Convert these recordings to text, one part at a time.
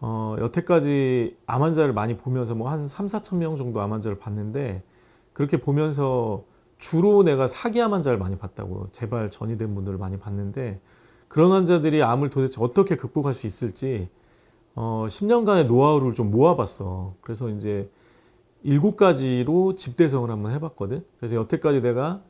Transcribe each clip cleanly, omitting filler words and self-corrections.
여태까지 암 환자를 많이 보면서 뭐 한 3, 4천 명 정도 암 환자를 봤는데 그렇게 보면서 주로 내가 사기암 환자를 많이 봤다고 재발 전이 된 분들을 많이 봤는데 그런 환자들이 암을 도대체 어떻게 극복할 수 있을지 10년간의 노하우를 좀 모아봤어. 그래서 이제 7가지로 집대성을 한번 해봤거든. 그래서 여태까지 내가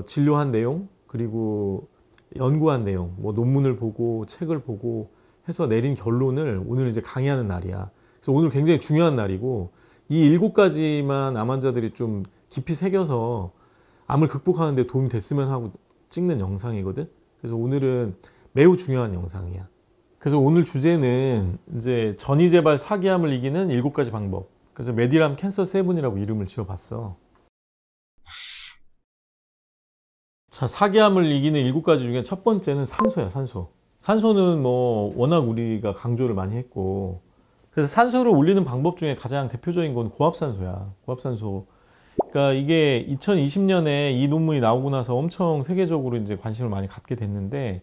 진료한 내용 그리고 연구한 내용, 뭐 논문을 보고 책을 보고 해서 내린 결론을 오늘 이제 강의하는 날이야. 그래서 오늘 굉장히 중요한 날이고 이 7가지만 암 환자들이 좀 깊이 새겨서 암을 극복하는 데 도움이 됐으면 하고 찍는 영상이거든. 그래서 오늘은 매우 중요한 영상이야. 그래서 오늘 주제는 이제 전이재발 사기암을 이기는 7가지 방법. 그래서 메디람 캔서 세븐이라고 이름을 지어봤어. 자, 사기암을 이기는 7가지 중에 첫 번째는 산소야, 산소. 산소는 뭐 워낙 우리가 강조를 많이 했고 그래서 산소를 올리는 방법 중에 가장 대표적인 건 고압산소야. 고압산소. 그러니까 이게 2020년에 이 논문이 나오고 나서 엄청 세계적으로 이제 관심을 많이 갖게 됐는데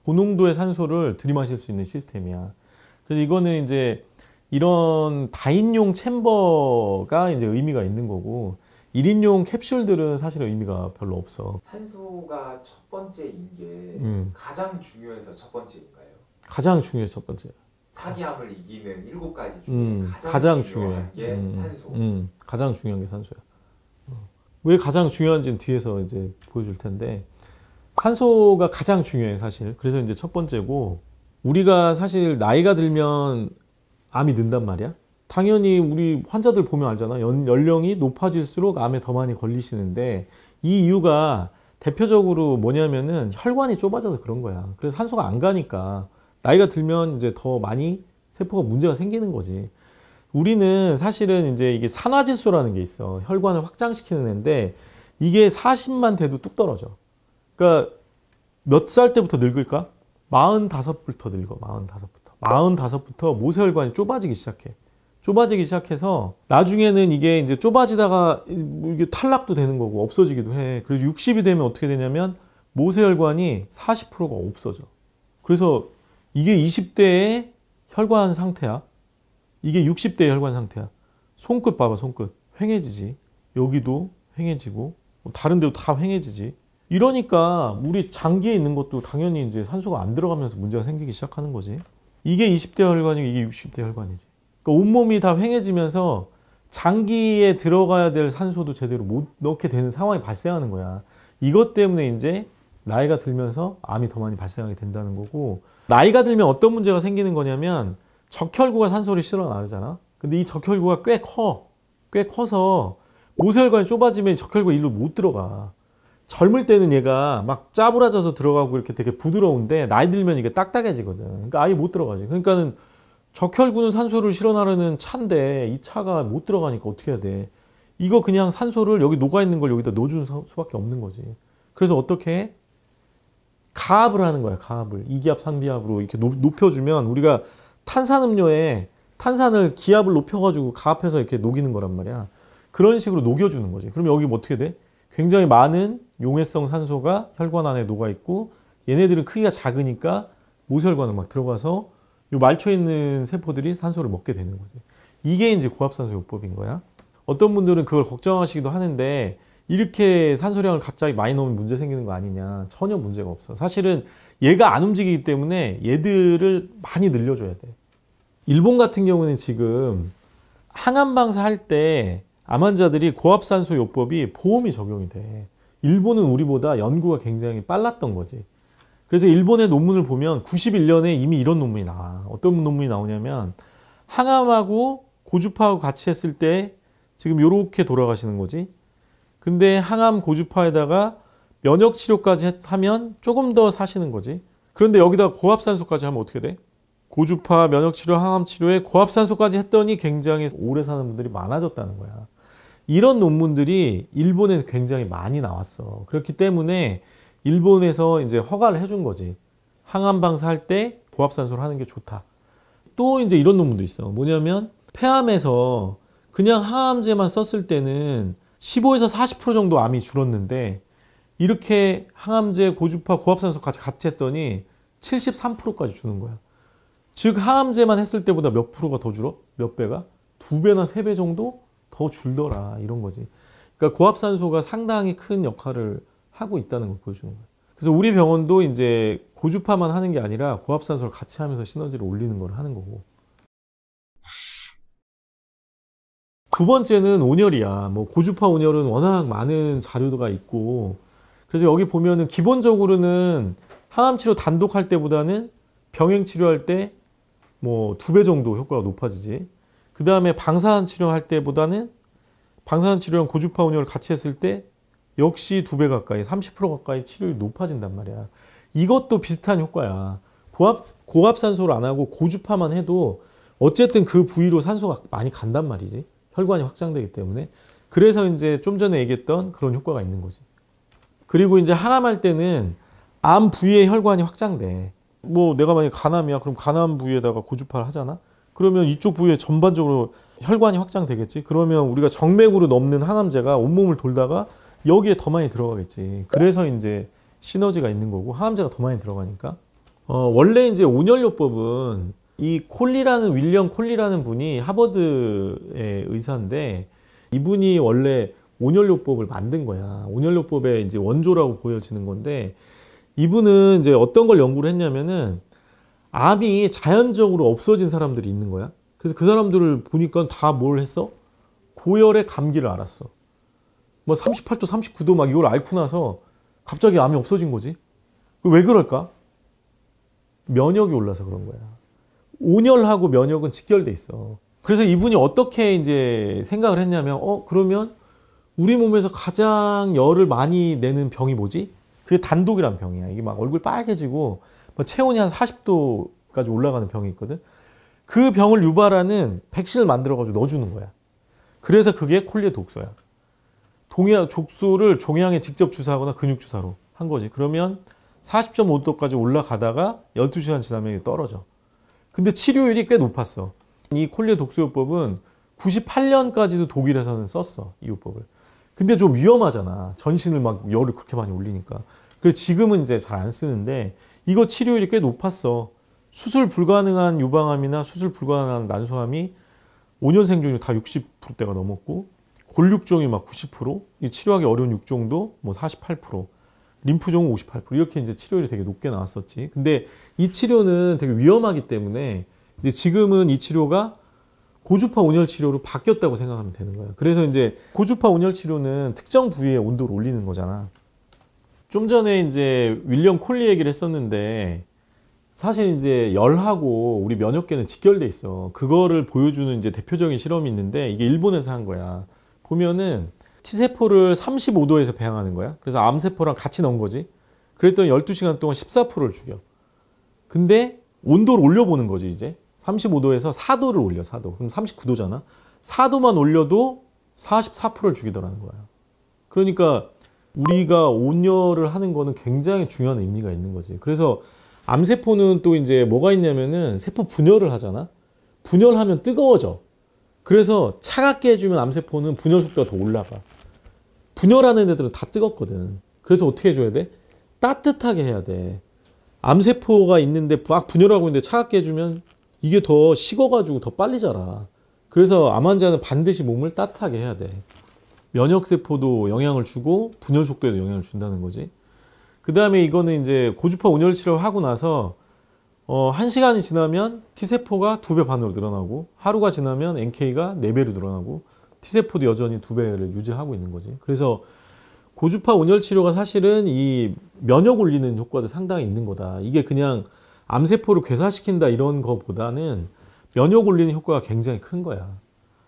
고농도의 산소를 들이마실 수 있는 시스템이야. 그래서 이거는 이제 이런 다인용 챔버가 이제 의미가 있는 거고 1인용 캡슐들은 사실 의미가 별로 없어. 산소가 첫 번째인 게 가장 중요해서 첫 번째인가요? 가장 중요해 첫 번째. 사기암을 이기는 7가지 중에 가장 중요한 게 산소. 가장 중요한 게 산소야. 왜 가장 중요한지는 뒤에서 이제 보여줄 텐데 산소가 가장 중요해 사실. 그래서 이제 첫 번째고 우리가 사실 나이가 들면 암이 는단 말이야. 당연히 우리 환자들 보면 알잖아. 연령이 높아질수록 암에 더 많이 걸리시는데 이 이유가 대표적으로 뭐냐면은 혈관이 좁아져서 그런 거야. 그래서 산소가 안 가니까 나이가 들면 이제 더 많이 세포가 문제가 생기는 거지. 우리는 사실은 이제 이게 산화질소라는 게 있어. 혈관을 확장시키는 애인데 이게 40만 돼도 뚝 떨어져. 그러니까 몇 살 때부터 늙을까? 45부터 늙어. 45부터. 45부터 모세혈관이 좁아지기 시작해. 좁아지기 시작해서 나중에는 이게 이제 좁아지다가 이게 탈락도 되는 거고 없어지기도 해. 그래서 60이 되면 어떻게 되냐면 모세혈관이 40%가 없어져. 그래서 이게 20대의 혈관 상태야. 이게 60대의 혈관 상태야. 손끝 봐봐, 손끝. 휑해지지. 여기도 휑해지고 다른 데도 다 휑해지지. 이러니까 우리 장기에 있는 것도 당연히 이제 산소가 안 들어가면서 문제가 생기기 시작하는 거지. 이게 20대 혈관이고 이게 60대 혈관이지. 그러니까 온몸이 다 휑해지면서 장기에 들어가야 될 산소도 제대로 못 넣게 되는 상황이 발생하는 거야. 이것 때문에 이제 나이가 들면서 암이 더 많이 발생하게 된다는 거고 나이가 들면 어떤 문제가 생기는 거냐면 적혈구가 산소를 실어 나르잖아. 근데 이 적혈구가 꽤 커. 꽤 커서 모세혈관이 좁아지면 적혈구가 일로 못 들어가. 젊을 때는 얘가 막 짜부라져서 들어가고 이렇게 되게 부드러운데 나이 들면 이게 딱딱해지거든. 그러니까 아예 못 들어가지. 그러니까는 적혈구는 산소를 실어 나르는 차인데 이 차가 못 들어가니까 어떻게 해야 돼? 이거 그냥 산소를 여기 녹아있는 걸 여기다 넣어주는 수밖에 없는 거지. 그래서 어떻게 해? 가압을 하는 거야. 가압을. 이기압, 산비압으로 이렇게 높여주면 우리가 탄산음료에 탄산을 기압을 높여가지고 가압해서 이렇게 녹이는 거란 말이야. 그런 식으로 녹여주는 거지. 그럼 여기 뭐 어떻게 돼? 굉장히 많은 용해성 산소가 혈관 안에 녹아있고 얘네들은 크기가 작으니까 모세혈관을 막 들어가서 요 말초에 있는 세포들이 산소를 먹게 되는 거지. 이게 이제 고압산소 요법인 거야. 어떤 분들은 그걸 걱정하시기도 하는데 이렇게 산소량을 갑자기 많이 넣으면 문제 생기는 거 아니냐. 전혀 문제가 없어. 사실은 얘가 안 움직이기 때문에 얘들을 많이 늘려줘야 돼. 일본 같은 경우는 지금 항암방사 할 때 암 환자들이 고압산소 요법이 보험이 적용이 돼. 일본은 우리보다 연구가 굉장히 빨랐던 거지. 그래서 일본의 논문을 보면 91년에 이미 이런 논문이 나와. 어떤 논문이 나오냐면 항암하고 고주파하고 같이 했을 때 지금 이렇게 돌아가시는 거지. 근데 항암 고주파에다가 면역 치료까지 하면 조금 더 사시는 거지. 그런데 여기다 고압산소까지 하면 어떻게 돼? 고주파 면역 치료, 항암 치료에 고압산소까지 했더니 굉장히 오래 사는 분들이 많아졌다는 거야. 이런 논문들이 일본에 굉장히 많이 나왔어. 그렇기 때문에 일본에서 이제 허가를 해준 거지. 항암 방사할 때 고압산소를 하는 게 좋다. 또 이제 이런 논문도 있어. 뭐냐면 폐암에서 그냥 항암제만 썼을 때는 15에서 40% 정도 암이 줄었는데 이렇게 항암제, 고주파, 고압산소까지 같이 했더니 73%까지 주는 거야. 즉 항암제만 했을 때보다 몇 프로가 더 줄어? 몇 배가? 2배나 3배 정도 더 줄더라 이런 거지. 그러니까 고압산소가 상당히 큰 역할을 하고 있다는 걸 보여주는 거예요. 그래서 우리 병원도 이제 고주파만 하는 게 아니라 고압산소를 같이 하면서 시너지를 올리는 걸 하는 거고. 두 번째는 온열이야. 뭐 고주파 온열은 워낙 많은 자료가 있고, 그래서 여기 보면은 기본적으로는 항암 치료 단독 할 때보다는 병행 치료할 때 뭐 2배 정도 효과가 높아지지. 그 다음에 방사선 치료할 때보다는 방사선 치료랑 고주파 온열을 같이 했을 때 역시 2배 가까이, 30% 가까이 치료율이 높아진단 말이야. 이것도 비슷한 효과야. 고압산소를 안 하고 고주파만 해도 어쨌든 그 부위로 산소가 많이 간단 말이지. 혈관이 확장되기 때문에. 그래서 이제 좀 전에 얘기했던 그런 효과가 있는 거지. 그리고 이제 항암할 때는 암 부위의 혈관이 확장돼. 뭐 내가 만약에 간암이야. 그럼 간암 부위에다가 고주파를 하잖아. 그러면 이쪽 부위에 전반적으로 혈관이 확장되겠지. 그러면 우리가 정맥으로 넘는 항암제가 온몸을 돌다가 여기에 더 많이 들어가겠지. 그래서 이제 시너지가 있는 거고 항암제가 더 많이 들어가니까. 원래 이제 온열요법은 이 윌리엄 콜리라는 분이 하버드의 의사인데 이분이 원래 온열요법을 만든 거야. 온열요법의 이제 원조라고 보여지는 건데 이분은 이제 어떤 걸 연구를 했냐면은 암이 자연적으로 없어진 사람들이 있는 거야. 그래서 그 사람들을 보니까 다 뭘 했어? 고열의 감기를 앓았어. 뭐 38도, 39도 막 이걸 앓고 나서 갑자기 암이 없어진 거지. 왜 그럴까? 면역이 올라서 그런 거야. 온열하고 면역은 직결돼 있어. 그래서 이분이 어떻게 이제 생각을 했냐면, 그러면 우리 몸에서 가장 열을 많이 내는 병이 뭐지? 그게 단독이란 병이야. 이게 막 얼굴 빨개지고 뭐 체온이 한 40도까지 올라가는 병이 있거든. 그 병을 유발하는 백신을 만들어가지고 넣어주는 거야. 그래서 그게 콜리의 독소야. 독소를 종양에 직접 주사하거나 근육 주사로 한 거지. 그러면 40.5도까지 올라가다가 12시간 지나면 떨어져. 근데 치료율이 꽤 높았어. 이 콜리의 독소요법은 98년까지도 독일에서는 썼어. 이 요법을. 근데 좀 위험하잖아. 전신을 막 열을 그렇게 많이 올리니까. 그래서 지금은 이제 잘 안 쓰는데 이거 치료율이 꽤 높았어. 수술 불가능한 유방암이나 수술 불가능한 난소암이 5년 생존율 다 60%대가 넘었고 골육종이 막 90%, 이 치료하기 어려운 육종도 뭐 48%, 림프종은 58% 이렇게 이제 치료율이 되게 높게 나왔었지. 근데 이 치료는 되게 위험하기 때문에 이제 지금은 이 치료가 고주파 온열 치료로 바뀌었다고 생각하면 되는 거야. 그래서 이제 고주파 온열 치료는 특정 부위의 온도를 올리는 거잖아. 좀 전에 이제 윌리엄 콜리 얘기를 했었는데 사실 이제 열하고 우리 면역계는 직결돼 있어. 그거를 보여주는 이제 대표적인 실험이 있는데 이게 일본에서 한 거야. 보면은 T세포를 35도에서 배양하는 거야. 그래서 암세포랑 같이 넣은 거지. 그랬더니 12시간 동안 14%를 죽여. 근데 온도를 올려보는 거지 이제. 35도에서 4도를 올려. 4도. 그럼 39도잖아. 4도만 올려도 44%를 죽이더라는 거야. 그러니까 우리가 온열을 하는 거는 굉장히 중요한 의미가 있는 거지. 그래서 암세포는 또 이제 뭐가 있냐면은 세포 분열을 하잖아. 분열하면 뜨거워져. 그래서 차갑게 해주면 암세포는 분열 속도가 더 올라가. 분열하는 애들은 다 뜨겁거든. 그래서 어떻게 해줘야 돼? 따뜻하게 해야 돼. 암세포가 있는데 막 분열하고 있는데 차갑게 해주면 이게 더 식어가지고 더 빨리 자라. 그래서 암 환자는 반드시 몸을 따뜻하게 해야 돼. 면역세포도 영향을 주고 분열 속도에도 영향을 준다는 거지. 그 다음에 이거는 이제 고주파 온열 치료를 하고 나서 1시간이 지나면 T세포가 2배 반으로 늘어나고 하루가 지나면 NK가 4배로 늘어나고 T세포도 여전히 2배를 유지하고 있는 거지. 그래서 고주파 온열 치료가 사실은 이 면역 올리는 효과도 상당히 있는 거다. 이게 그냥 암세포를 괴사시킨다 이런 거보다는 면역 올리는 효과가 굉장히 큰 거야.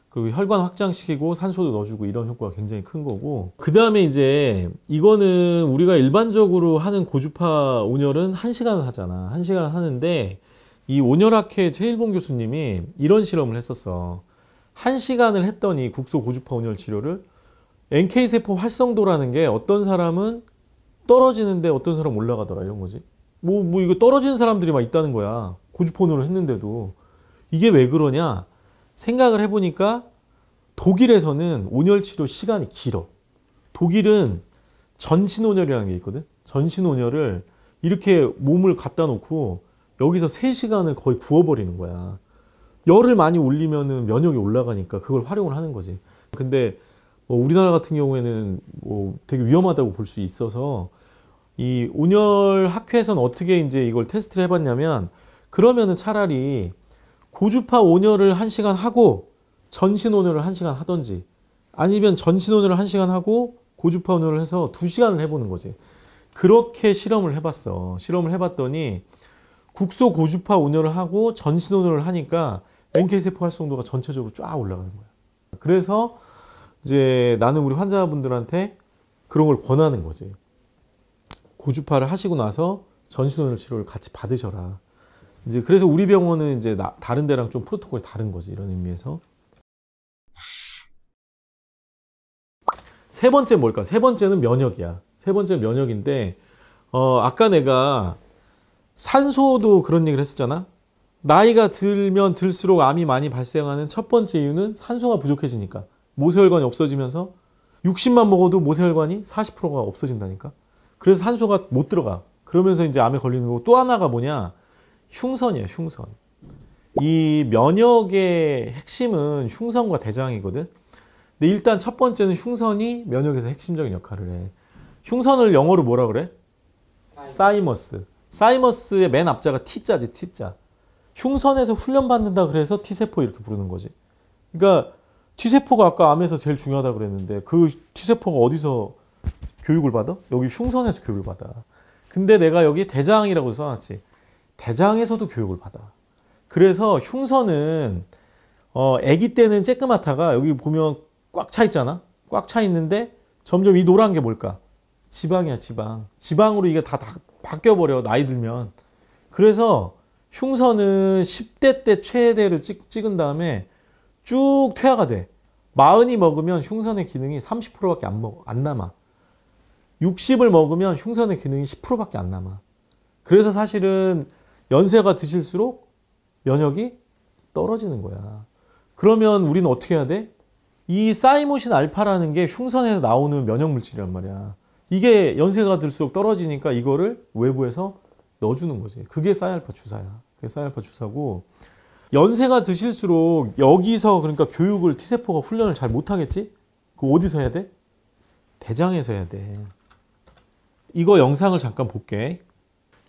그리고 혈관 확장시키고 산소도 넣어주고 이런 효과가 굉장히 큰 거고. 그 다음에 이제 이거는 우리가 일반적으로 하는 고주파 온열은 1시간을 하잖아. 1시간을 하는데 이 온열학회 최일봉 교수님이 이런 실험을 했었어. 1시간을 했더니 국소 고주파 온열 치료를 NK세포 활성도라는 게 어떤 사람은 떨어지는데 어떤 사람은 올라가더라 이런 거지. 뭐 이거 떨어지는 사람들이 막 있다는 거야. 고주파 온열을 했는데도. 이게 왜 그러냐? 생각을 해보니까 독일에서는 온열 치료 시간이 길어. 독일은 전신 온열이라는 게 있거든. 전신 온열을 이렇게 몸을 갖다 놓고 여기서 3시간을 거의 구워버리는 거야. 열을 많이 올리면은 면역이 올라가니까 그걸 활용을 하는 거지. 근데 뭐 우리나라 같은 경우에는 뭐 되게 위험하다고 볼 수 있어서 이 온열 학회에서는 어떻게 이제 이걸 테스트를 해봤냐면 그러면은 차라리 고주파 온열을 1시간 하고 전신 온열을 1시간 하던지 아니면 전신 온열을 1시간 하고 고주파 온열을 해서 2시간을 해보는 거지. 그렇게 실험을 해봤어. 실험을 해봤더니 국소 고주파 온열을 하고 전신 온열을 하니까 NK세포 활성도가 전체적으로 쫙 올라가는 거야. 그래서 이제 나는 우리 환자분들한테 그런 걸 권하는 거지. 고주파를 하시고 나서 전신 온열 치료를 같이 받으셔라. 이제 그래서 우리 병원은 이제 다른 데랑 좀 프로토콜이 다른 거지. 이런 의미에서. 세 번째 뭘까? 세 번째는 면역이야. 세 번째는 면역인데 아까 내가 산소도 그런 얘기를 했었잖아. 나이가 들면 들수록 암이 많이 발생하는 첫 번째 이유는 산소가 부족해지니까. 모세혈관이 없어지면서 60만 먹어도 모세혈관이 40%가 없어진다니까. 그래서 산소가 못 들어가. 그러면서 이제 암에 걸리는 거고, 또 하나가 뭐냐? 흉선이에요, 흉선. 이 면역의 핵심은 흉선과 대장이거든. 근데 일단 첫 번째는 흉선이 면역에서 핵심적인 역할을 해. 흉선을 영어로 뭐라 그래? 사이머스. 사이머스의 맨 앞자가 T자지, T자. 흉선에서 훈련받는다 그래서 T세포 이렇게 부르는 거지. 그러니까 T세포가 아까 암에서 제일 중요하다 그랬는데 그 T세포가 어디서 교육을 받아? 여기 흉선에서 교육을 받아. 근데 내가 여기 대장이라고 써놨지. 대장에서도 교육을 받아. 그래서 흉선은 아기 때는 쬐끄맣다가 여기 보면 꽉 차 있잖아. 꽉 차 있는데 점점 이 노란 게 뭘까? 지방이야, 지방. 지방으로 이게 다 바뀌어버려, 나이 들면. 그래서 흉선은 10대 때 최대를 찍은 다음에 쭉 퇴화가 돼. 40이 먹으면 흉선의 기능이 30%밖에 안 남아. 60을 먹으면 흉선의 기능이 10%밖에 안 남아. 그래서 사실은 연세가 드실수록 면역이 떨어지는 거야. 그러면 우리는 어떻게 해야 돼? 이 사이모신 알파라는 게 흉선에서 나오는 면역 물질이란 말이야. 이게 연세가 들수록 떨어지니까 이거를 외부에서 넣어주는 거지. 그게 쌀알파 주사야. 그게 쌀알파 주사고, 연세가 드실수록 여기서 그러니까 교육을 T세포가 훈련을 잘 못하겠지? 그 어디서 해야 돼? 대장에서 해야 돼. 이거 영상을 잠깐 볼게.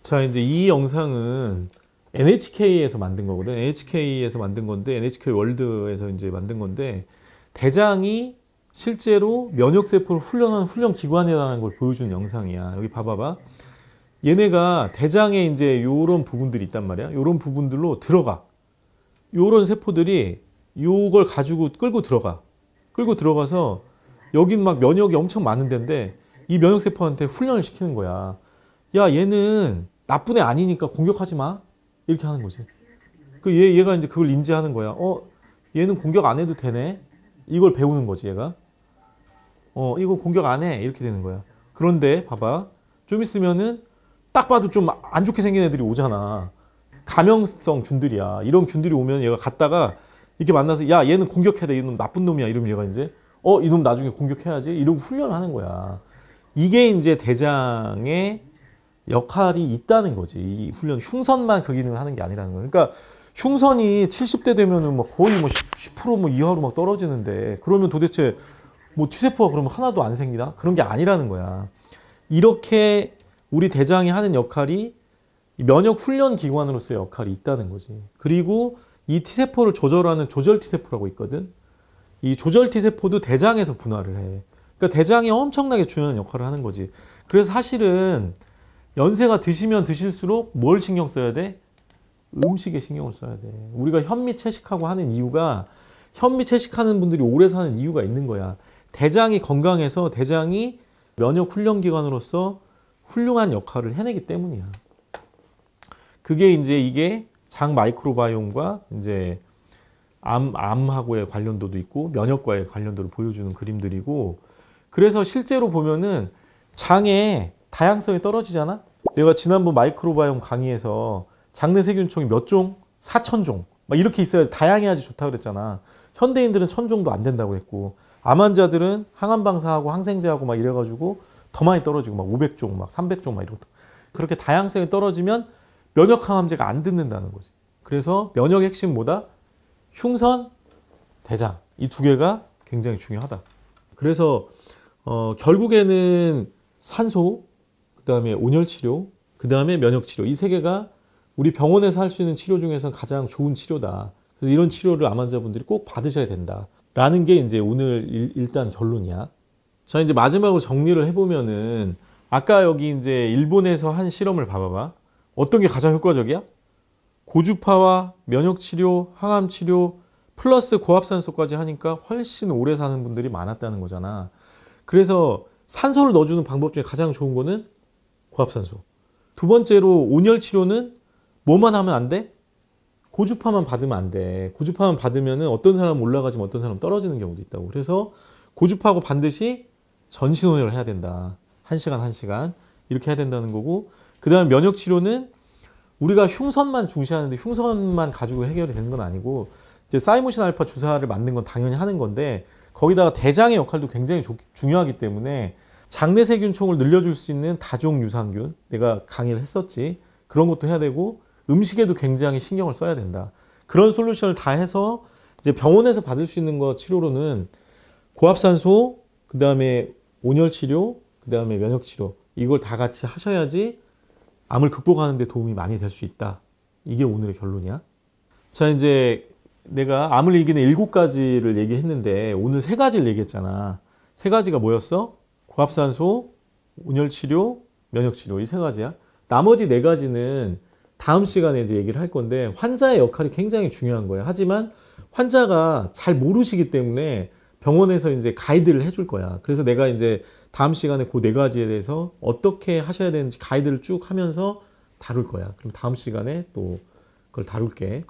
자, 이제 이 영상은 NHK에서 만든 거거든. NHK에서 만든 건데, NHK 월드에서 이제 만든 건데, 대장이 실제로 면역세포를 훈련하는 훈련 기관이라는 걸 보여주는 영상이야. 여기 봐봐봐. 얘네가 대장에 이제 요런 부분들이 있단 말이야. 요런 부분들로 들어가. 요런 세포들이 요걸 가지고 끌고 들어가. 끌고 들어가서 여긴 막 면역이 엄청 많은 데인데 이 면역세포한테 훈련을 시키는 거야. 야, 얘는 나쁜 애 아니니까 공격하지 마. 이렇게 하는 거지. 얘가 이제 그걸 인지하는 거야. 얘는 공격 안 해도 되네. 이걸 배우는 거지, 얘가. 이거 공격 안 해. 이렇게 되는 거야. 그런데 봐봐. 좀 있으면은 딱 봐도 좀 안 좋게 생긴 애들이 오잖아. 감염성 균들이야. 이런 균들이 오면 얘가 갔다가 이렇게 만나서 야, 얘는 공격해야 돼. 이놈 나쁜 놈이야. 이러면 얘가 이제 이놈 나중에 공격해야지. 이러고 훈련을 하는 거야. 이게 이제 대장의 역할이 있다는 거지. 이 훈련, 흉선만 그 기능을 하는 게 아니라는 거야. 그러니까 흉선이 70대 되면은 뭐 거의 뭐 10% 이하로 막 떨어지는데 그러면 도대체 뭐 T세포가 그러면 하나도 안 생기나? 그런 게 아니라는 거야. 이렇게 우리 대장이 하는 역할이 면역 훈련 기관으로서의 역할이 있다는 거지. 그리고 이 T세포를 조절하는 조절 T세포라고 있거든. 이 조절 T세포도 대장에서 분화를 해. 그러니까 대장이 엄청나게 중요한 역할을 하는 거지. 그래서 사실은 연세가 드시면 드실수록 뭘 신경 써야 돼? 음식에 신경을 써야 돼. 우리가 현미 채식하고 하는 이유가 현미 채식하는 분들이 오래 사는 이유가 있는 거야. 대장이 건강해서 대장이 면역 훈련 기관으로서 훌륭한 역할을 해내기 때문이야. 그게 이제 이게 장 마이크로바이옴과 이제 암하고의 관련도도 있고 면역과의 관련도를 보여주는 그림들이고, 그래서 실제로 보면은 장에 다양성이 떨어지잖아. 내가 지난번 마이크로바이옴 강의에서 장내 세균총이 몇 종? 4,000종. 막 이렇게 있어야 다양해야지 좋다 그랬잖아. 현대인들은 1,000종도 안 된다고 했고, 암 환자들은 항암 방사하고 항생제하고 막 이래가지고 더 많이 떨어지고 막 500종, 막 300종 막 이런 거. 그렇게 다양성이 떨어지면 면역 항암제가 안 듣는다는 거지. 그래서 면역 핵심 뭐다? 흉선, 대장. 이 두 개가 굉장히 중요하다. 그래서 결국에는 산소, 그 다음에 온열 치료, 그 다음에 면역 치료. 이 세 개가 우리 병원에서 할 수 있는 치료 중에서 가장 좋은 치료다. 그래서 이런 치료를 암 환자분들이 꼭 받으셔야 된다. 라는 게 이제 오늘 일단 결론이야. 자, 이제 마지막으로 정리를 해보면은 아까 여기 이제 일본에서 한 실험을 봐봐봐. 어떤 게 가장 효과적이야? 고주파와 면역 치료, 항암 치료, 플러스 고압산소까지 하니까 훨씬 오래 사는 분들이 많았다는 거잖아. 그래서 산소를 넣어주는 방법 중에 가장 좋은 거는 고압산소. 두 번째로 온열 치료는 뭐만 하면 안 돼? 고주파만 받으면 안 돼. 고주파만 받으면 어떤 사람은 올라가지만 어떤 사람은 떨어지는 경우도 있다고. 그래서 고주파하고 반드시 전신온열을 해야 된다. 1시간 1시간 이렇게 해야 된다는 거고, 그 다음 면역 치료는 우리가 흉선만 중시하는데 흉선만 가지고 해결이 되는 건 아니고, 이제 사이모신 알파 주사를 맞는 건 당연히 하는 건데, 거기다가 대장의 역할도 굉장히 중요하기 때문에 장내 세균총을 늘려줄 수 있는 다종 유산균, 내가 강의를 했었지, 그런 것도 해야 되고, 음식에도 굉장히 신경을 써야 된다. 그런 솔루션을 다 해서 이제 병원에서 받을 수 있는 거 치료로는 고압산소, 그 다음에 온열 치료, 그 다음에 면역 치료, 이걸 다 같이 하셔야지 암을 극복하는 데 도움이 많이 될 수 있다. 이게 오늘의 결론이야. 자, 이제 내가 암을 이기는 7가지를 얘기했는데 오늘 3가지를 얘기했잖아. 3가지가 뭐였어? 고압산소, 온열치료, 면역치료, 이 3가지야. 나머지 4가지는 다음 시간에 이제 얘기를 할 건데, 환자의 역할이 굉장히 중요한 거예요. 하지만 환자가 잘 모르시기 때문에 병원에서 이제 가이드를 해줄 거야. 그래서 내가 이제 다음 시간에 그 4가지에 대해서 어떻게 하셔야 되는지 가이드를 쭉 하면서 다룰 거야. 그럼 다음 시간에 또 그걸 다룰게.